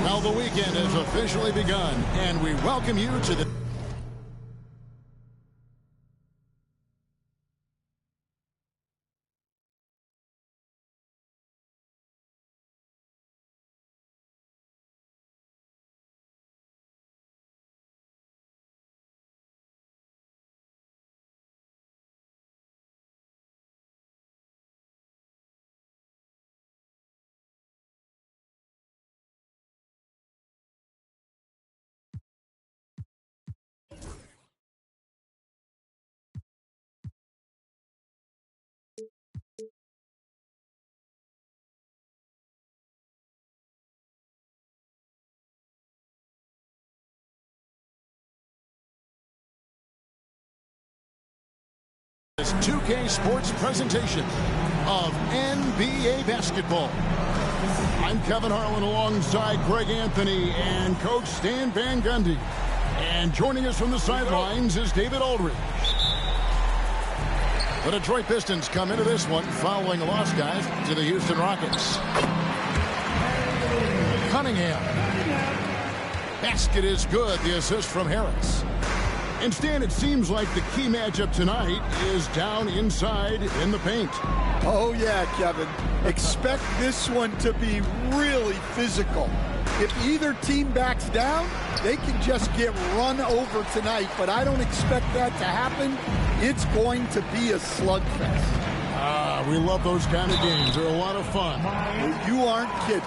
Well, the weekend has officially begun, and we welcome you to the... This 2K Sports presentation of NBA basketball. I'm Kevin Harlan alongside Greg Anthony and Coach Stan Van Gundy. And joining us from the sidelines is David Aldridge. The Detroit Pistons come into this one following a loss, guys, to the Houston Rockets. Cunningham. Basket is good. The assist from Harris. And Stan, it seems like the key matchup tonight is down inside in the paint. Oh, yeah, Kevin. Expect this one to be really physical. If either team backs down, they can just get run over tonight, but I don't expect that to happen. It's going to be a slugfest. We love those kind of games. They're a lot of fun. Well, you aren't kidding.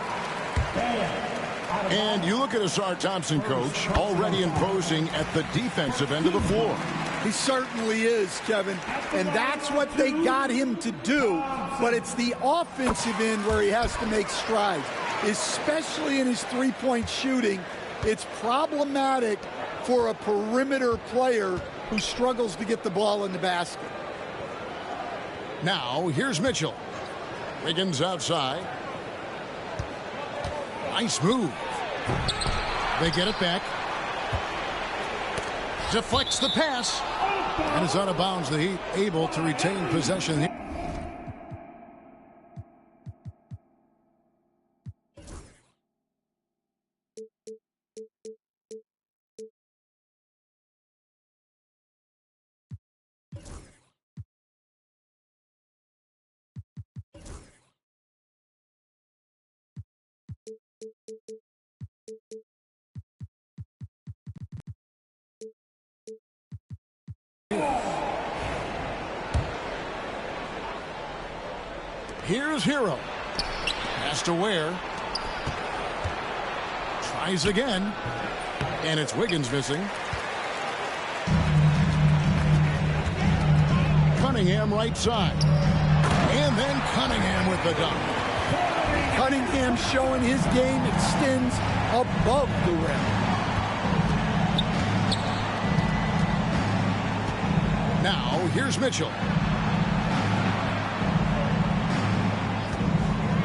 And you look at Asar Thompson, Coach, already imposing at the defensive end of the floor. He certainly is, Kevin, and that's what they got him to do, but it's the offensive end where he has to make strides, especially in his three-point shooting. It's problematic for a perimeter player who struggles to get the ball in the basket. Now, here's Mitchell. Wiggins outside. Nice move. They get it back. Deflects the pass. And it's out of bounds. The Heat able to retain possession. Here's Hero. Pass to Ware. Tries again. And it's Wiggins missing. Cunningham right side. And then Cunningham with the dunk. Cunningham showing his game extends above the rim. Now, here's Mitchell.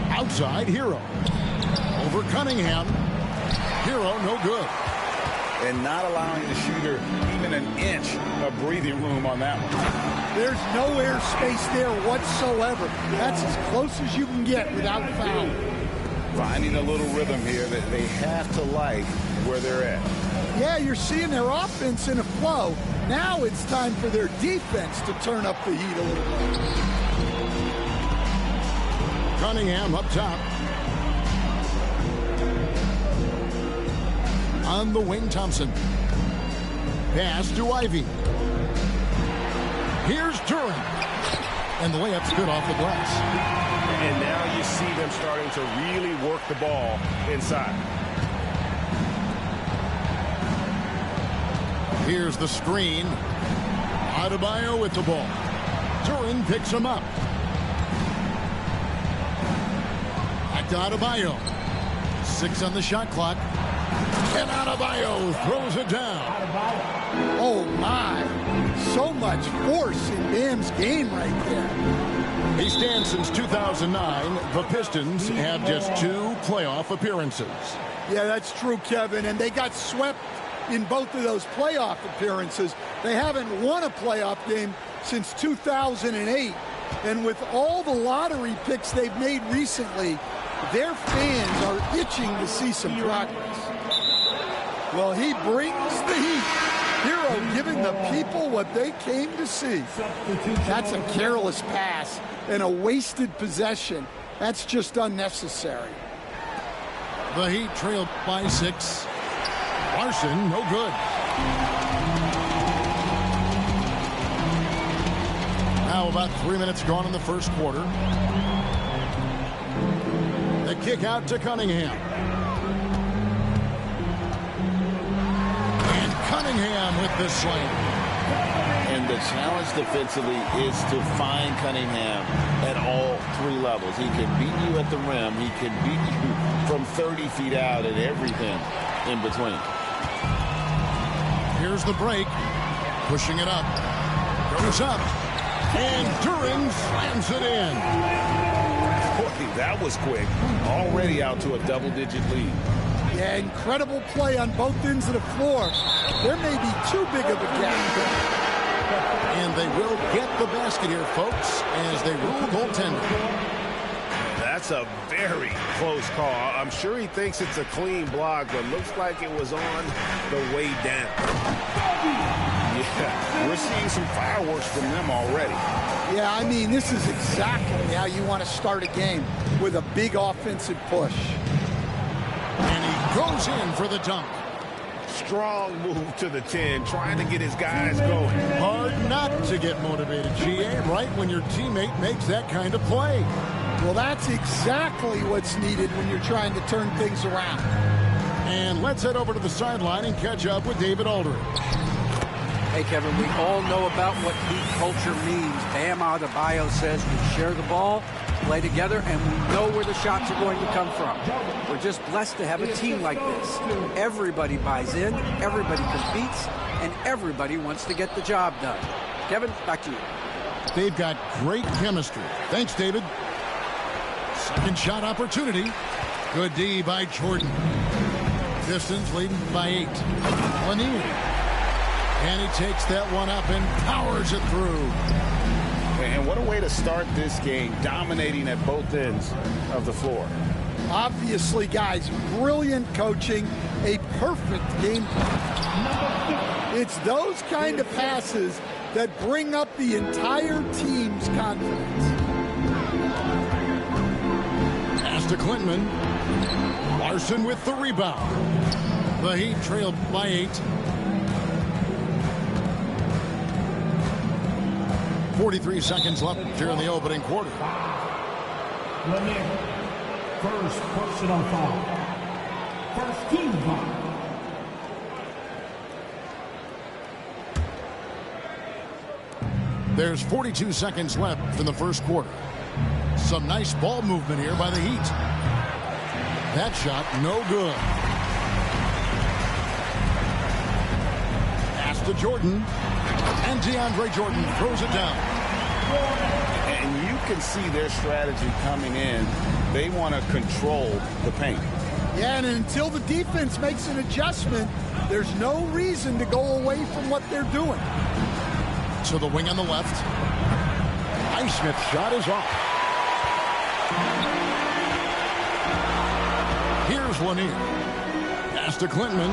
Outside, Hero. Over Cunningham. Hero, no good. And not allowing the shooter even an inch of breathing room on that one. There's no air space there whatsoever. That's as close as you can get without foul. Finding a little rhythm here that they have to like where they're at. Yeah, you're seeing their offense in a flow. Now it's time for their defense to turn up the heat a little bit. Cunningham up top. On the wing, Thompson. Pass to Ivy. Here's Duran. And the layup's good off the glass. And now you see them starting to really work the ball inside. Here's the screen. Adebayo with the ball. Duran picks him up. Back to Adebayo. 6 on the shot clock. And Adebayo throws it down. Oh, my. So much force in Bam's game right there. He stands since 2009. The Pistons have just 2 playoff appearances. Yeah, that's true, Kevin. And they got swept in both of those playoff appearances. They haven't won a playoff game since 2008. And with all the lottery picks they've made recently, Their fans are itching to see some progress. Well, he brings the heat. Hero giving the people what they came to see. That's a careless pass and a wasted possession. That's just unnecessary. The Heat trailed by 6. Larson, no good. Now about 3 minutes gone in the first quarter. The kick out to Cunningham. And Cunningham with the slam. And the challenge defensively is to find Cunningham at all 3 levels. He can beat you at the rim. He can beat you from 30 feet out and everything in between. Here's the break. Pushing it up. Goes up. And Turing slams it in. Boy, that was quick. Already out to a double-digit lead. Yeah, incredible play on both ends of the floor. There may be too big of a gap. And they will get the basket here, folks, as they rule goaltender. That's a very close call. I'm sure he thinks it's a clean block, but looks like it was on the way down. Yeah, we're seeing some fireworks from them already. Yeah, I mean, this is exactly how you want to start a game, with a big offensive push. And he goes in for the dunk. Strong move to the 10, trying to get his guys going. Hard not to get motivated, GA, right when your teammate makes that kind of play. Well, that's exactly what's needed when you're trying to turn things around. And let's head over to the sideline and catch up with David Aldridge. Hey, Kevin, we all know about what Heat culture means. Bam Adebayo says we share the ball, play together, and we know where the shots are going to come from. We're just blessed to have a team like this. Everybody buys in, everybody competes, and everybody wants to get the job done. Kevin, back to you. They've got great chemistry. Thanks, David. Second shot opportunity. Good D by Jordan. Pistons leading by 8. Lanier. And he takes that one up and powers it through. And what a way to start this game, dominating at both ends of the floor. Obviously, guys, brilliant coaching, a perfect game plan. It's those kind of passes that bring up the entire team's confidence. Pass to Clinton. Larson with the rebound. The Heat trailed by 8. 43 seconds left here in the opening quarter. First personal foul. First team foul. There's 42 seconds left in the first quarter. Some nice ball movement here by the Heat. That shot, no good. Pass to Jordan. And DeAndre Jordan throws it down. And you can see their strategy coming in. They want to control the paint. Yeah, and until the defense makes an adjustment, there's no reason to go away from what they're doing. To the wing on the left. Highsmith's shot is off. Here's Lanier. Pass to Clinton.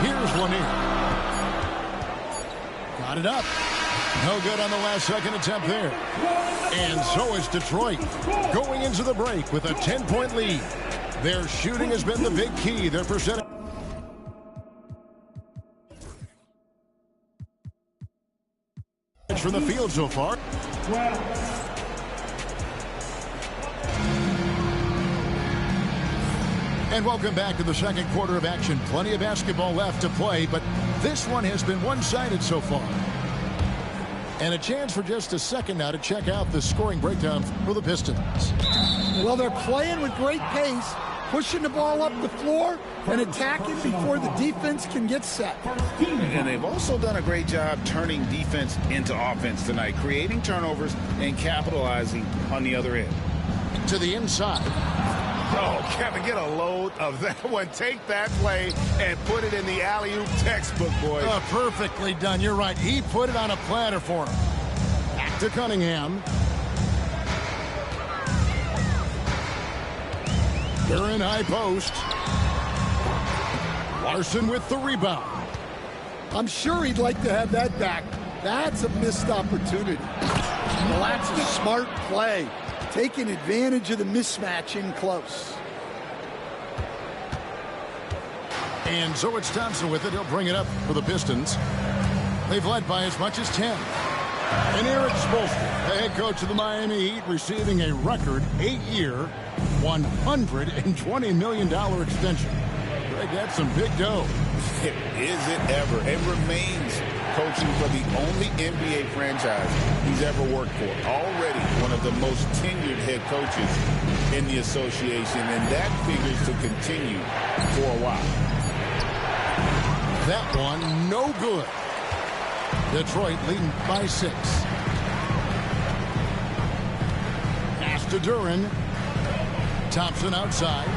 Here's Lanier. Got it up. No good on the last second attempt there. And so is Detroit going into the break with a 10-point lead. Their shooting has been the big key. Their percentage from the field so far. And welcome back to the second quarter of action. Plenty of basketball left to play, but this one has been one-sided so far. And a chance for just a second now to check out the scoring breakdown for the Pistons. Well, they're playing with great pace, pushing the ball up the floor and attacking before the defense can get set. And they've also done a great job turning defense into offense tonight, creating turnovers and capitalizing on the other end. To the inside. Oh, Kevin, get a load of that one. Take that play and put it in the alley-oop textbook, boys. Perfectly done. You're right. He put it on a platter for him. Back to Cunningham. They're in high post. Larson with the rebound. I'm sure he'd like to have that back. That's a missed opportunity. Well, that's a smart play, taking advantage of the mismatch in close. And so it's Thompson with it. He'll bring it up for the Pistons. They've led by as much as 10. And Eric Spoelstra, the head coach of the Miami Heat, receiving a record 8-year, $120 million extension. Greg, that's some big dough. Is it ever? It remains coaching for the only NBA franchise he's ever worked for. Already one of the most tenured head coaches in the association, and that figures to continue for a while. That one, no good. Detroit leading by 6. Pass to Duren. Thompson outside.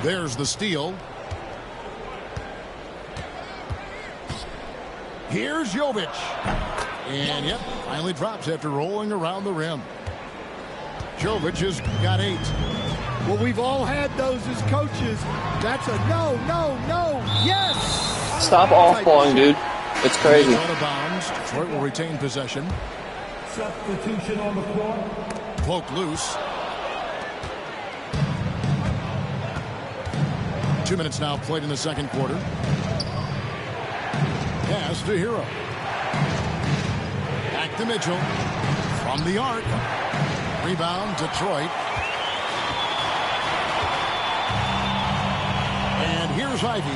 There's the steal. Here's Jovic. And, yep, finally drops after rolling around the rim. Jovic has got 8. Well, we've all had those as coaches. That's a no, no, no, yes! Stop off-balling, dude. It's crazy. Out of bounds. Detroit will retain possession. Substitution on the floor. Poke loose. 2 minutes now played in the second quarter. Pass to Hero. Back to Mitchell. From the arc. Rebound, Detroit. And here's Ivy.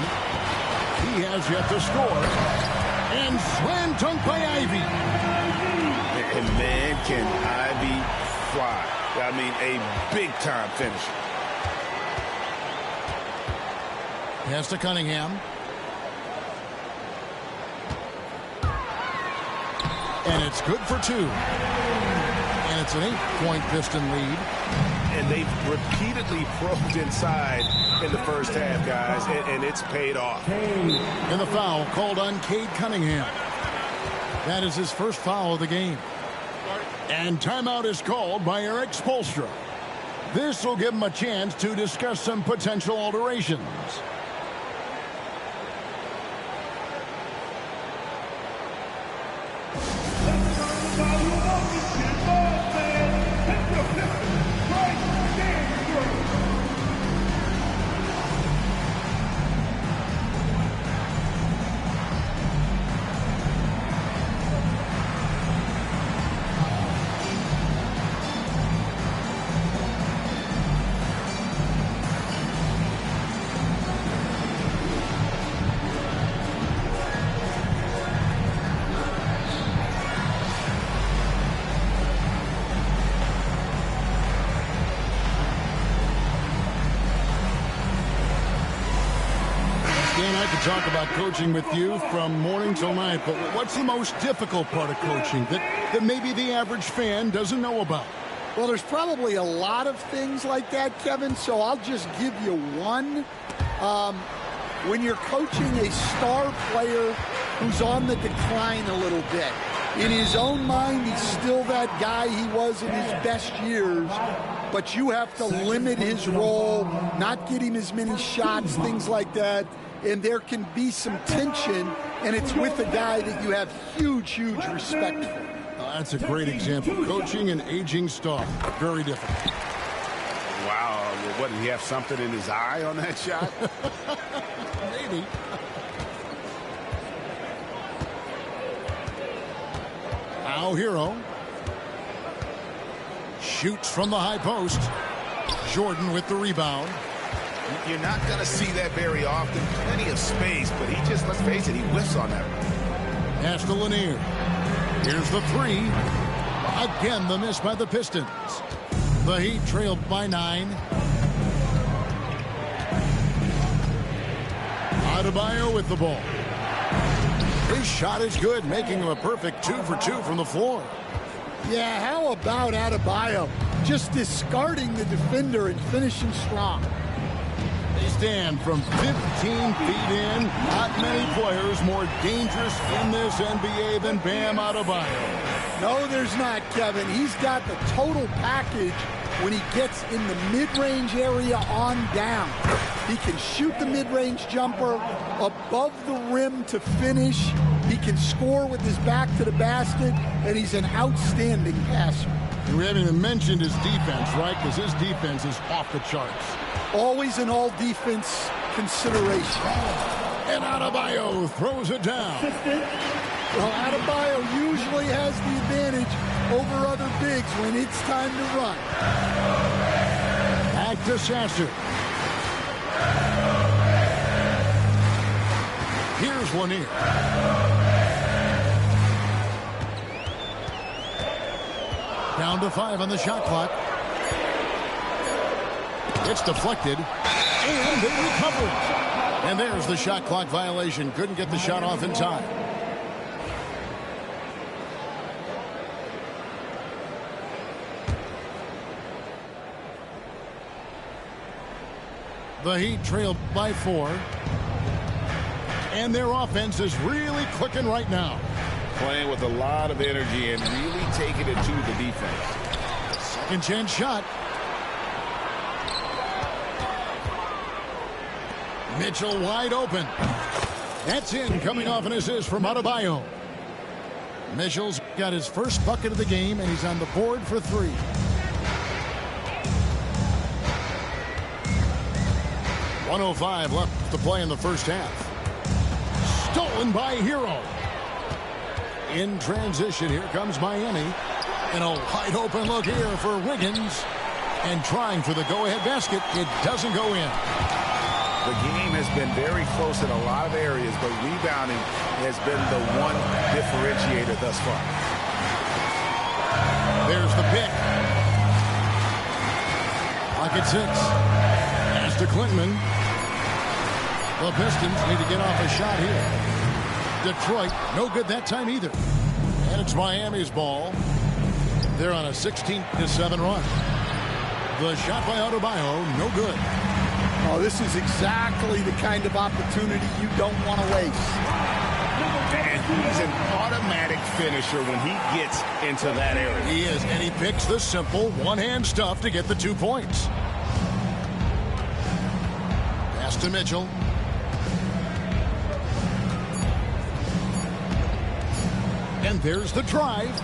He has yet to score. And slam dunk by Ivy. And man, can Ivy fly. I mean, a big-time finisher. Pass to Cunningham. And it's good for 2. And it's an 8-point Piston lead. And they've repeatedly probed inside in the first half, guys, and it's paid off. And the foul called on Cade Cunningham. That is his first foul of the game. And timeout is called by Eric Spoelstra. This will give him a chance to discuss some potential alterations. I could talk about coaching with you from morning till night, but what's the most difficult part of coaching that maybe the average fan doesn't know about? Well, there's probably a lot of things like that, Kevin, so I'll just give you one. When you're coaching a star player who's on the decline a little bit, in his own mind, he's still that guy he was in his best years, but you have to limit his role, not get him as many shots, things like that. And there can be some tension, and it's with a guy that you have huge, huge respect for. That's a great example. Coaching an aging star. Very different. Wow. What, did he have something in his eye on that shot? Maybe. Now Hero. Shoots from the high post. Jordan with the rebound. You're not going to see that very often. Plenty of space, but he just, let's face it, he whiffs on that. Pass to Lanier. Here's the 3. Again, the miss by the Pistons. The Heat trailed by 9. Adebayo with the ball. His shot is good, making him a perfect 2 for 2 from the floor. Yeah, how about Adebayo just discarding the defender and finishing strong? They stand from 15 feet in. Not many players more dangerous in this NBA than Bam Adebayo. No, there's not, Kevin. He's got the total package when he gets in the mid-range area on down. He can shoot the mid-range jumper above the rim to finish. He can score with his back to the basket, and he's an outstanding passer. We haven't even mentioned his defense, right? Because his defense is off the charts. Always an all-defense consideration. And Adebayo throws it down. Well, Adebayo usually has the advantage over other bigs when it's time to run. Back to Sasser. Here's Lanier. Down to 5 on the shot clock. It's deflected, and they recover it. And there's the shot clock violation. Couldn't get the shot off in time. The Heat trail by 4. And their offense is really clicking right now. Playing with a lot of energy and really taking it to the defense. Second chance shot. Mitchell wide open. That's in, coming off an assist from Adebayo. Mitchell's got his first bucket of the game, and he's on the board for 3. .105 left to play in the first half. Stolen by Hero. In transition, here comes Miami. And a wide open look here for Wiggins. And trying for the go-ahead basket. It doesn't go in. The game has been very close in a lot of areas, but rebounding has been the one differentiator thus far. There's the pick. Pocket 6. Pass to Clinton. The Pistons need to get off a shot here. Detroit, no good that time either. And it's Miami's ball. They're on a 16-7 run. The shot by Adebayo, no good. Oh, this is exactly the kind of opportunity you don't want to waste. And he's an automatic finisher when he gets into that area. He is, and he picks the simple one-hand stuff to get the 2 points. Pass to Mitchell. And there's the drive.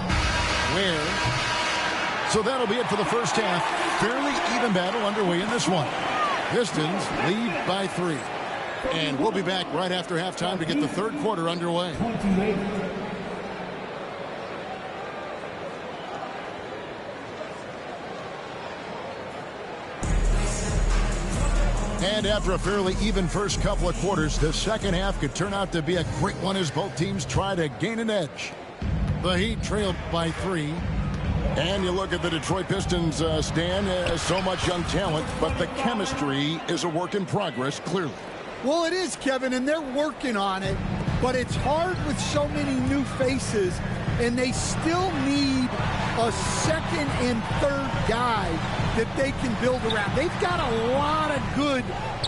So that'll be it for the first half. Fairly even battle underway in this one. Pistons lead by 3. And we'll be back right after halftime to get the third quarter underway. And after a fairly even first couple of quarters, the second half could turn out to be a great one as both teams try to gain an edge. The Heat trailed by 3. And you look at the Detroit Pistons, Stan, so much young talent, but the chemistry is a work in progress, clearly. Well, it is, Kevin, and they're working on it, but it's hard with so many new faces, and they still need a second and third guy that they can build around. They've got a lot of good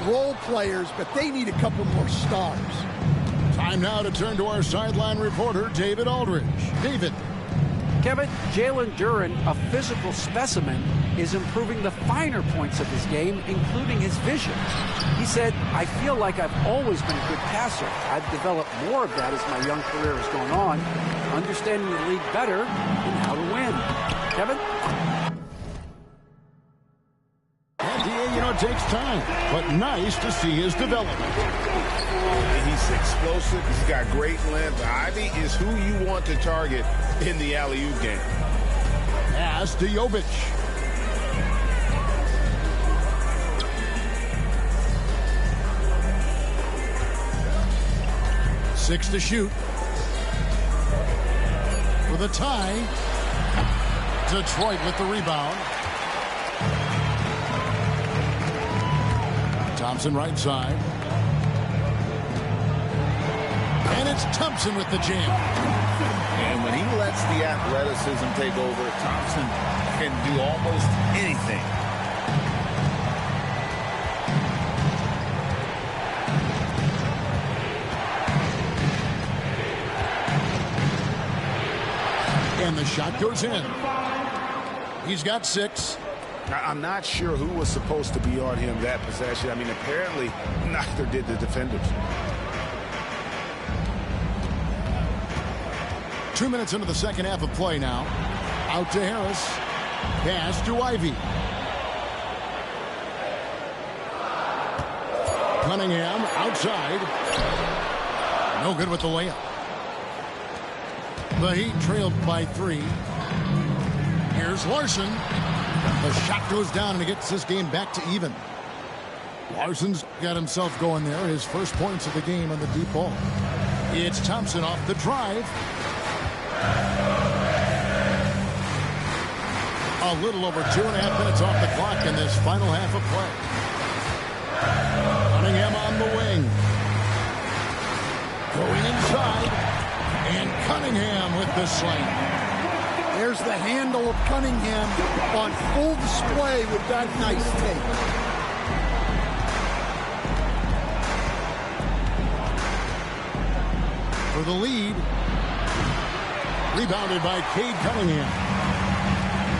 role players, but they need a couple more stars. Time now to turn to our sideline reporter, David Aldridge. David. Kevin, Jalen Duren, a physical specimen, is improving the finer points of his game, including his vision. He said, "I feel like I've always been a good passer. I've developed more of that as my young career has gone on, understanding the league better and how to win." Kevin? And it takes time, but nice to see his development. He's explosive. He's got great length. Ivy is who you want to target in the alley-oop game. Pass to Jovic. Six to shoot. For the tie. Detroit with the rebound. Thompson right side. And it's Thompson with the jam. And when he lets the athleticism take over, Thompson can do almost anything. And the shot goes in. He's got 6. I'm not sure who was supposed to be on him that possession. I mean, apparently neither did the defenders. 2 minutes into the second half of play now. Out to Harris. Pass to Ivy. Cunningham outside. No good with the layup. The Heat trailed by 3. Here's Larson. The shot goes down and he gets this game back to even. Larson's got himself going there. His first points of the game on the deep ball. It's Thompson off the drive. A little over 2.5 minutes off the clock in this final half of play. Cunningham on the wing. Going inside. And Cunningham with the slam. There's the handle of Cunningham on full display with that nice take. For the lead. Rebounded by Cade Cunningham.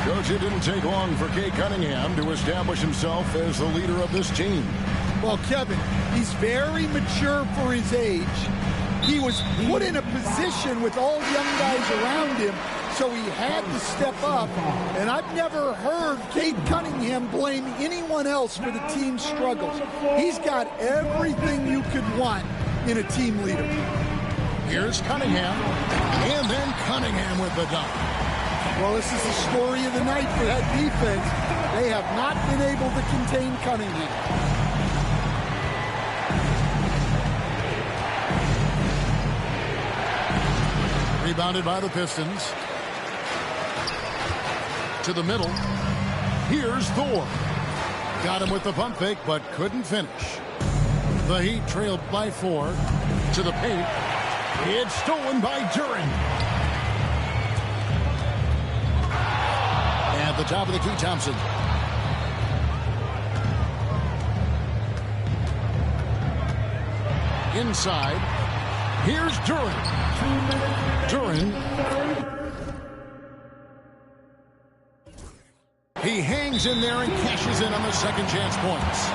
Coach, it didn't take long for Cade Cunningham to establish himself as the leader of this team. Well, Kevin, he's very mature for his age. He was put in a position with all young guys around him, so he had to step up. And I've never heard Cade Cunningham blame anyone else for the team's struggles. He's got everything you could want in a team leader. Here's Cunningham, and then Cunningham with the dunk. Well, this is the story of the night for that defense. They have not been able to contain Cunningham. Rebounded by the Pistons. To the middle. Here's Thor. Got him with the pump fake, but couldn't finish. The Heat trailed by 4. To the paint. It's stolen by Duren. At the top of the key, Thompson. Inside. Here's Duren. Duren. He hangs in there and cashes in on the second chance points.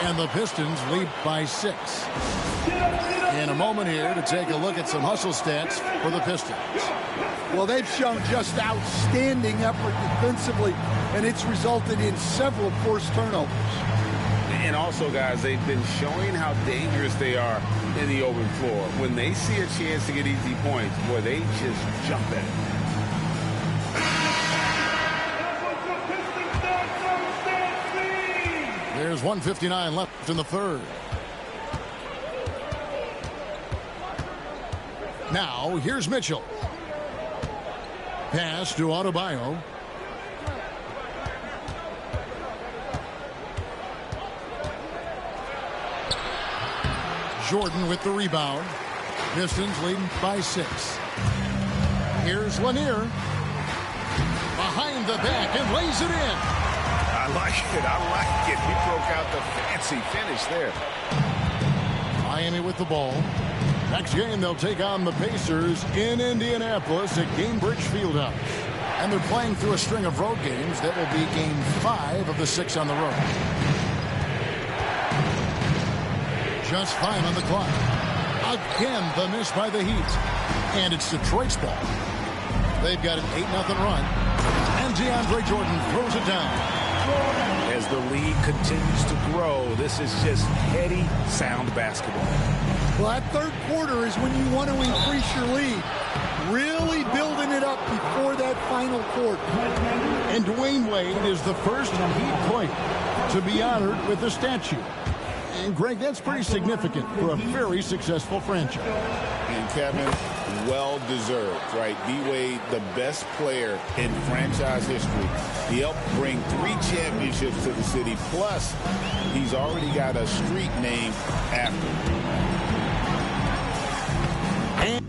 And the Pistons lead by 6. In a moment here to take a look at some hustle stats for the Pistons. Well, they've shown just outstanding effort defensively, and it's resulted in several forced turnovers. And also, guys, they've been showing how dangerous they are in the open floor. When they see a chance to get easy points, boy, they just jump at it. There's 1:59 left in the third. Now, here's Mitchell. Pass to Adebayo. Jordan with the rebound. Pistons leading by 6. Here's Lanier. Behind the back and lays it in. I like it. I like it. He broke out the fancy finish there. Miami with the ball. Next game, they'll take on the Pacers in Indianapolis at Gainbridge Fieldhouse. And they're playing through a string of road games. That will be game 5 of the 6 on the road. Just 5 on the clock. Again, the miss by the Heat. And it's Detroit's ball. They've got an 8-0 run. And DeAndre Jordan throws it down. As the lead continues to grow, this is just heady, sound basketball. Well, that third quarter is when you want to increase your lead. Really building it up before that final quarter. And Dwayne Wade is the first Heat player to be honored with a statue. And, Greg, that's pretty significant for a very successful franchise. And, Kevin, well-deserved, right? D-Wade, the best player in franchise history. He helped bring 3 championships to the city. Plus, he's already got a street named after him.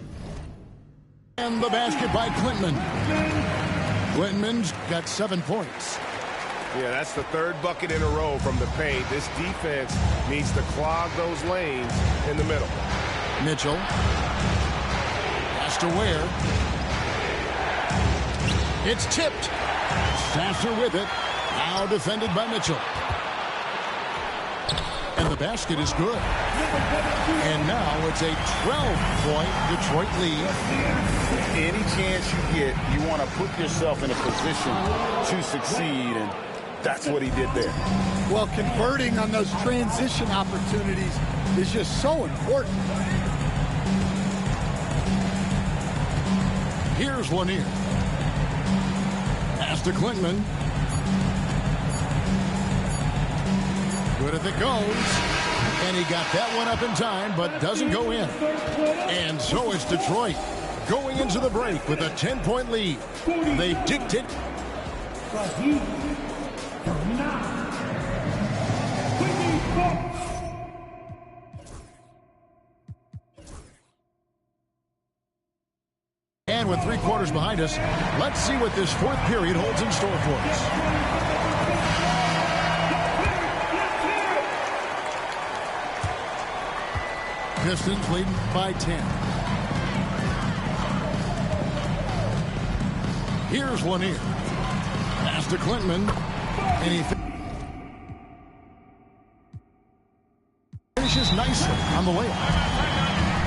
And the basket by Klintman. Klintman's got 7 points. Yeah, that's the 3rd bucket in a row from the paint. This defense needs to clog those lanes in the middle. Mitchell. Pass to Ware. It's tipped. Sasser with it. Now defended by Mitchell. And the basket is good. And now it's a 12-point Detroit lead. Any chance you get, you want to put yourself in a position to succeed, and that's what he did there. Well, converting on those transition opportunities is just so important. Here's Lanier. Pass to Klintman. Good as it goes. And he got that one up in time, but doesn't go in. And so it's Detroit going into the break with a 10-point lead. They dictate. And with 3 quarters behind us, let's see what this fourth period holds in store for us. Pistons leading by 10. Here's Lanier. Pass to Klintman. And he finishes nicely on the layup.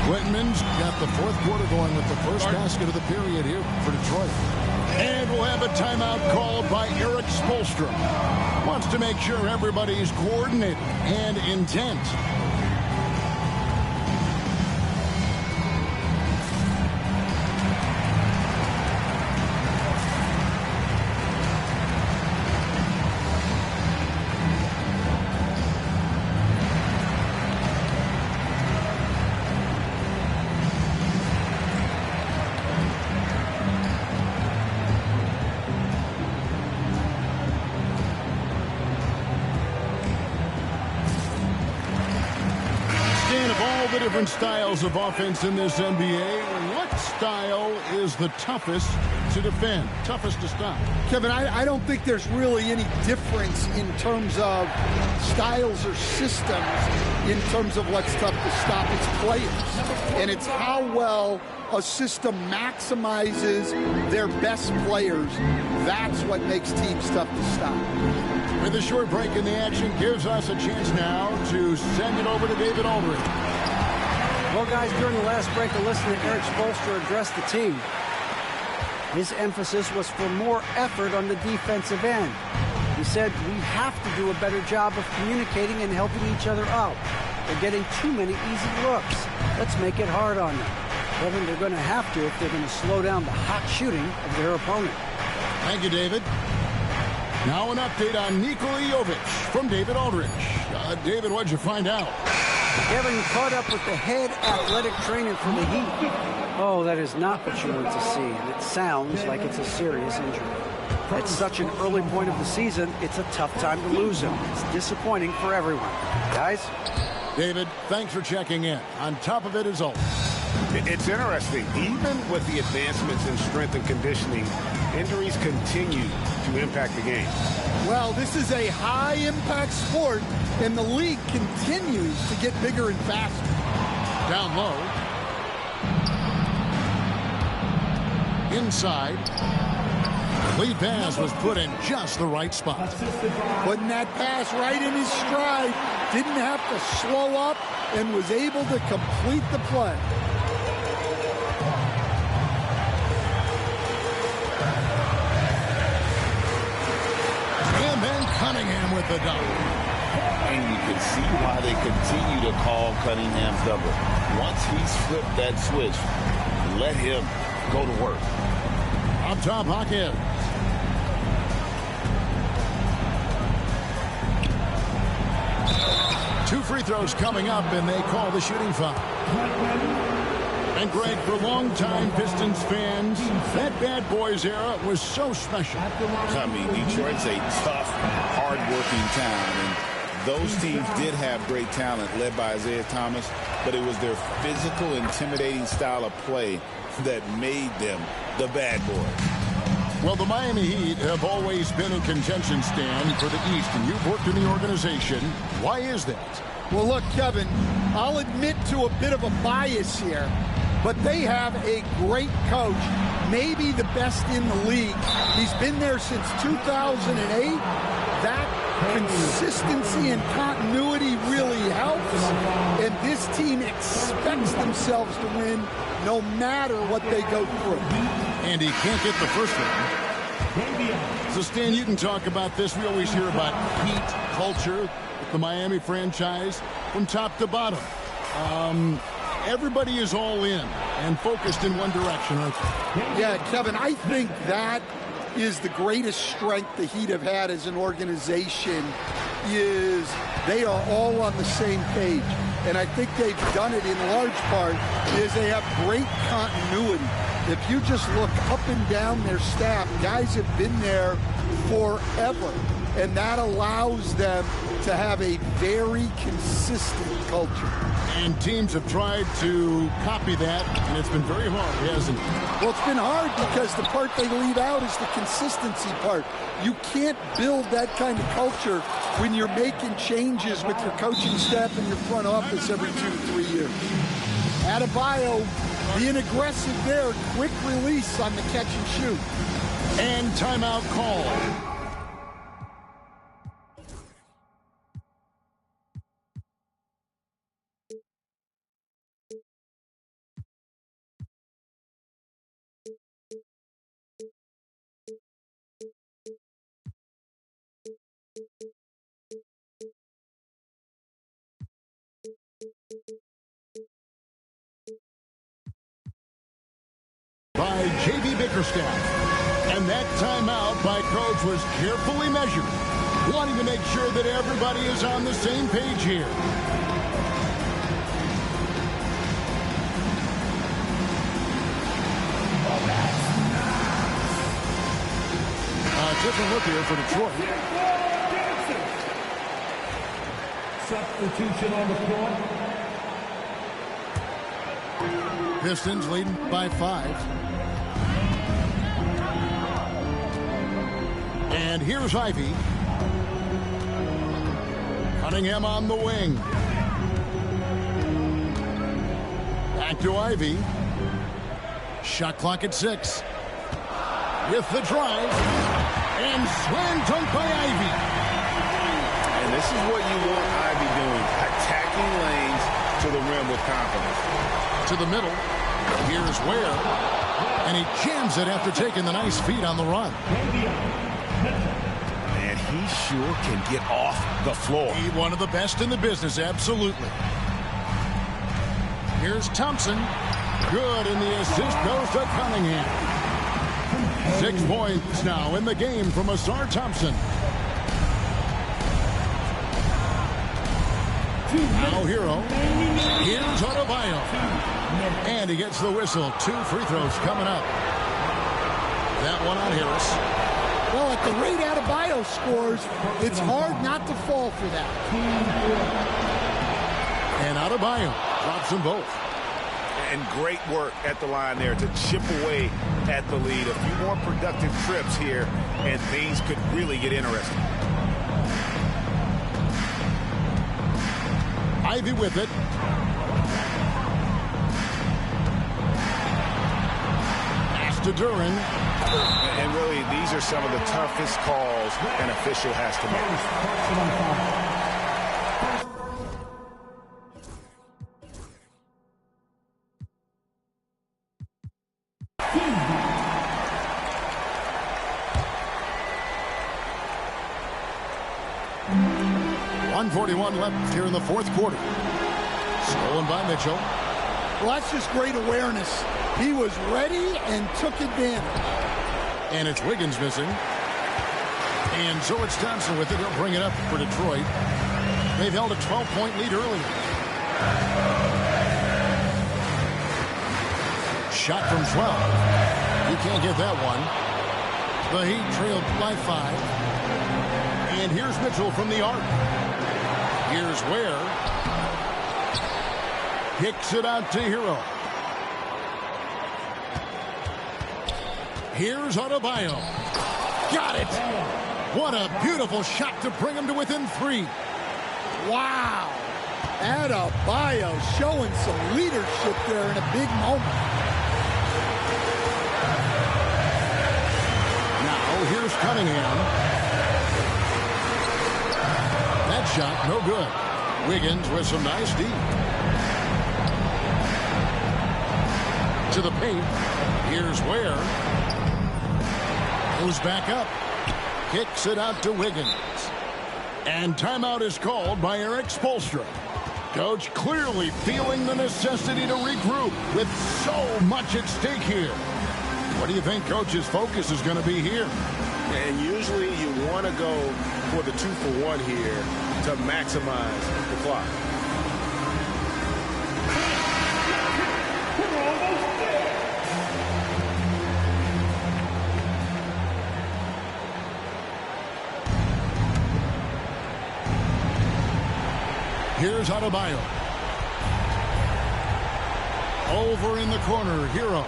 Klintman's got the fourth quarter going with the first basket of the period here for Detroit. And we'll have a timeout called by Eric Spoelstra. Wants to make sure everybody's coordinated and intent. Different styles of offense in this NBA. What style is the toughest to defend, toughest to stop? Kevin, I don't think there's really any difference in terms of styles or systems in terms of what's tough to stop. It's players. And it's how well a system maximizes their best players. That's what makes teams tough to stop. With a short break in the action gives us a chance now to send it over to David Aldridge. Well, guys, during the last break, a listener, Eric Spoelstra, addressed the team. His emphasis was for more effort on the defensive end. He said, we have to do a better job of communicating and helping each other out. They're getting too many easy looks. Let's make it hard on them. Kevin, they're going to have to if they're going to slow down the hot shooting of their opponent. Thank you, David. Now an update on Nikola Jovic from David Aldridge. David, what'd you find out? Kevin caught up with the head athletic trainer for the Heat. Oh, that is not what you want to see. And it sounds like it's a serious injury. At such an early point of the season, it's a tough time to lose him. It's disappointing for everyone. Guys? David, thanks for checking in. On top of it is all. It's interesting. Even with the advancements in strength and conditioning, injuries continue to impact the game. Well, this is a high-impact sport, and the league continues to get bigger and faster. Down low. Inside. The lead pass was put in just the right spot. Putting that pass right in his stride. Didn't have to slow up and was able to complete the play. And then Cunningham with the dunk. And you can see why they continue to call Cunningham's double. Once he's flipped that switch, let him go to work. Up top, Hawkins. Two free throws coming up, and they call the shooting foul. And Greg, for longtime Pistons fans, that bad boys era was so special. I mean, Detroit's a tough, hard-working town, and those teams did have great talent led by Isaiah Thomas, but it was their physical, intimidating style of play that made them the bad boys. Well, the Miami Heat have always been in contention, Stan, for the East, and you've worked in the organization. Why is that? Well, look, Kevin, I'll admit to a bit of a bias here. But they have a great coach, maybe the best in the league. He's been there since 2008. That consistency and continuity really helps. And this team expects themselves to win no matter what they go through. And he can't get the first one. So, Stan, you can talk about this. We always hear about heat, culture, with the Miami franchise from top to bottom. Everybody is all in and focused in one direction, aren't they? Yeah, Kevin, I think that is the greatest strength the Heat have had as an organization, is they are all on the same page. And I think they've done it in large part is they have great continuity. If you just look up and down their staff, guys have been there forever. And that allows them to have a very consistent culture. And teams have tried to copy that, and it's been very hard, hasn't it? Well, it's been hard because the part they leave out is the consistency part. You can't build that kind of culture when you're making changes with your coaching staff and your front office every 2 to 3 years. Adebayo being aggressive there, quick release on the catch and shoot. And timeout call. By J.B. Bickerstaff. And that timeout by Coach was carefully measured, wanting to make sure that everybody is on the same page here. A different look here for Detroit. Substitution on the floor. Pistons leading by 5. And here's Ivy. Cunningham on the wing. Back to Ivy. Shot clock at 6. With the drive. And slam dunk by Ivy. And this is what you want Ivy doing. Attacking lanes to the rim with confidence. To the middle. Here's Ware. And he jams it after taking the nice feed on the run. And he sure can get off the floor. He's one of the best in the business, absolutely. Here's Thompson. Good, and the assist goes to Cunningham. 6 points now in the game from Asar Thompson. Now Hero. Here's Adebayo. And he gets the whistle. 2 free throws coming up. That one on Harris. Well, at the rate Adebayo scores, it's hard not to fall for that. And Adebayo drops them both. And great work at the line there to chip away at the lead. A few more productive trips here, and things could really get interesting. Ivy with it. Pass to Duran. And really, these are some of the toughest calls an official has to make. 1:41 left here in the 4th quarter. Stolen by Mitchell. Well, that's just great awareness. He was ready and took advantage. And it's Wiggins missing. And so it's Thompson with it. He'll bring it up for Detroit. They've held a 12-point lead earlier. Shot from 12. You can't get that one. The Heat trailed by 5. And here's Mitchell from the arc. Here's Ware. Kicks it out to Hero. Here's Adebayo. Got it. What a beautiful shot to bring him to within 3. Wow. Adebayo showing some leadership there in a big moment. Now here's Cunningham. That shot no good. Wiggins with some nice D. To the paint. Here's Ware. Goes back up. Kicks it out to Wiggins. And timeout is called by Eric Spoelstra. Coach clearly feeling the necessity to regroup with so much at stake here. What do you think Coach's focus is going to be here? And usually you want to go for the 2-for-1 here to maximize the clock. Here's Adebayo. Over in the corner, Hero.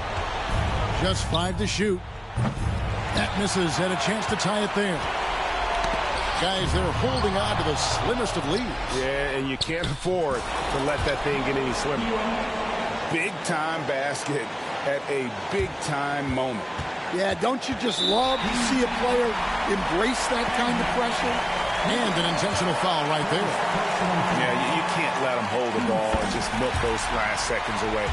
Just 5 to shoot. That misses. Had a chance to tie it there. Guys, they're holding on to the slimmest of leads. Yeah, and you can't afford to let that thing get any slimmer. Big-time basket at a big-time moment. Yeah, don't you just love to see a player embrace that kind of pressure? And an intentional foul right there. Yeah, you can't let them hold the ball and just milk those last seconds away.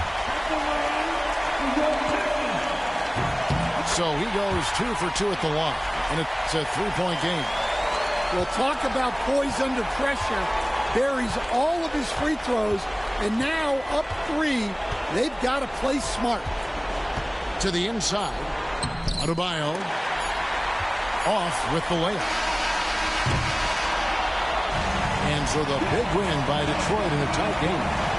So he goes 2 for 2 at the line, and it's a 3-point game. We'll talk about poise under pressure. Buries all of his free throws, and now up 3, they've got to play smart. To the inside, Adebayo off with the layup. And so the big win by Detroit in a tight game.